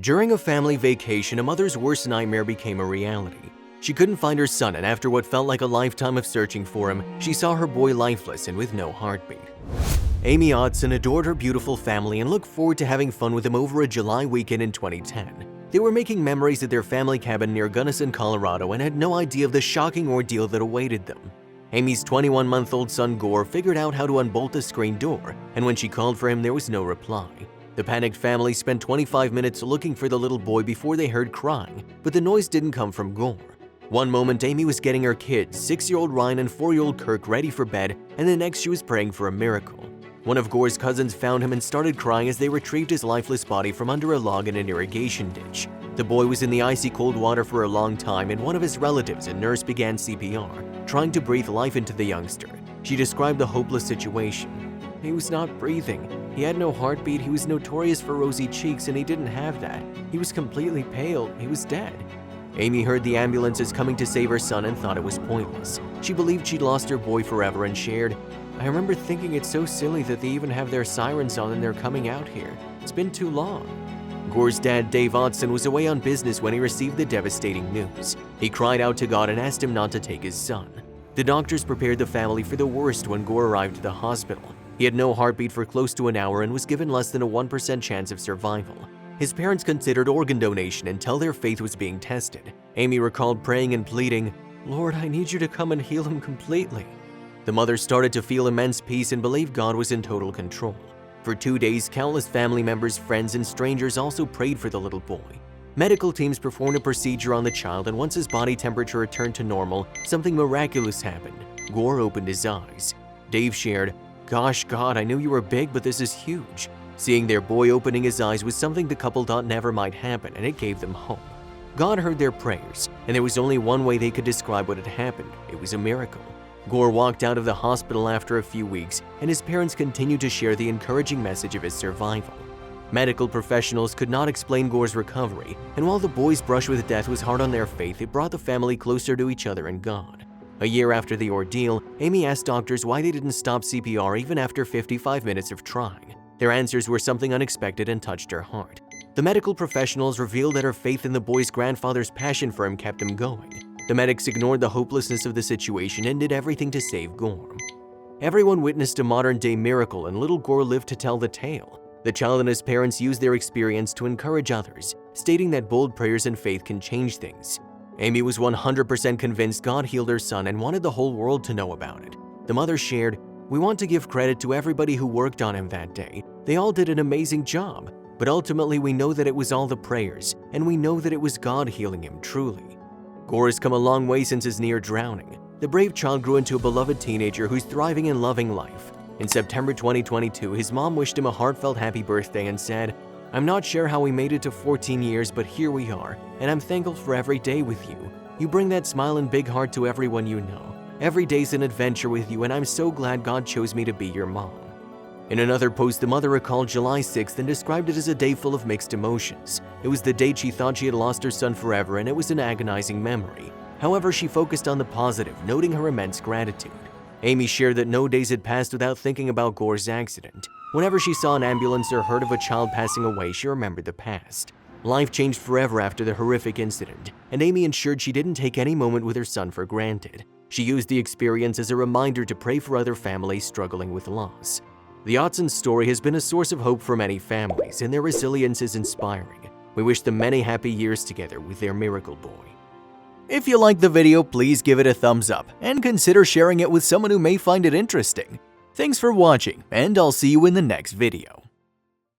During a family vacation, a mother's worst nightmare became a reality. She couldn't find her son, and after what felt like a lifetime of searching for him, she saw her boy lifeless and with no heartbeat. Amy Otson adored her beautiful family and looked forward to having fun with them over a July weekend in 2010. They were making memories at their family cabin near Gunnison, Colorado, and had no idea of the shocking ordeal that awaited them. Amy's 21-month-old son Gore figured out how to unbolt the screen door, and when she called for him, there was no reply. The panicked family spent 25 minutes looking for the little boy before they heard crying, but the noise didn't come from Gore. One moment, Amy was getting her kids, 6-year-old Ryan and 4-year-old Kirk, ready for bed, and the next she was praying for a miracle. One of Gore's cousins found him and started crying as they retrieved his lifeless body from under a log in an irrigation ditch. The boy was in the icy cold water for a long time, and one of his relatives, a nurse, began CPR, trying to breathe life into the youngster. She described the hopeless situation. He was not breathing. He had no heartbeat, he was notorious for rosy cheeks, and he didn't have that. He was completely pale, he was dead. Amy heard the ambulances coming to save her son and thought it was pointless. She believed she'd lost her boy forever and shared, "I remember thinking it's so silly that they even have their sirens on and they're coming out here. It's been too long." Gore's dad, Dave Otson, was away on business when he received the devastating news. He cried out to God and asked him not to take his son. The doctors prepared the family for the worst when Gore arrived at the hospital. He had no heartbeat for close to an hour and was given less than a 1% chance of survival. His parents considered organ donation until their faith was being tested. Amy recalled praying and pleading, "Lord, I need you to come and heal him completely." The mother started to feel immense peace and believed God was in total control. For 2 days, countless family members, friends, and strangers also prayed for the little boy. Medical teams performed a procedure on the child, and once his body temperature returned to normal, something miraculous happened. Gore opened his eyes. Dave shared, "Gosh, God, I knew you were big, but this is huge." Seeing their boy opening his eyes was something the couple thought never might happen, and it gave them hope. God heard their prayers, and there was only one way they could describe what had happened. It was a miracle. Gore walked out of the hospital after a few weeks, and his parents continued to share the encouraging message of his survival. Medical professionals could not explain Gore's recovery, and while the boy's brush with death was hard on their faith, it brought the family closer to each other and God. A year after the ordeal, Amy asked doctors why they didn't stop CPR even after 55 minutes of trying. Their answers were something unexpected and touched her heart. The medical professionals revealed that her faith in the boy's grandfather's passion for him kept him going. The medics ignored the hopelessness of the situation and did everything to save Gore. Everyone witnessed a modern-day miracle, and little Gore lived to tell the tale. The child and his parents used their experience to encourage others, stating that bold prayers and faith can change things. Amy was 100% convinced God healed her son and wanted the whole world to know about it. The mother shared, "We want to give credit to everybody who worked on him that day. They all did an amazing job, but ultimately we know that it was all the prayers, and we know that it was God healing him truly." Gore has come a long way since his near drowning. The brave child grew into a beloved teenager who's thriving and loving life. In September 2022, his mom wished him a heartfelt happy birthday and said, "I'm not sure how we made it to 14 years, but here we are, and I'm thankful for every day with you. You bring that smile and big heart to everyone you know. Every day's an adventure with you, and I'm so glad God chose me to be your mom." In another post, the mother recalled July 6th and described it as a day full of mixed emotions. It was the date she thought she had lost her son forever, and it was an agonizing memory. However, she focused on the positive, noting her immense gratitude. Amy shared that no days had passed without thinking about Gore's accident. Whenever she saw an ambulance or heard of a child passing away, she remembered the past. Life changed forever after the horrific incident, and Amy ensured she didn't take any moment with her son for granted. She used the experience as a reminder to pray for other families struggling with loss. The Otson story has been a source of hope for many families, and their resilience is inspiring. We wish them many happy years together with their miracle boy. If you liked the video, please give it a thumbs up and consider sharing it with someone who may find it interesting. Thanks for watching, and I'll see you in the next video.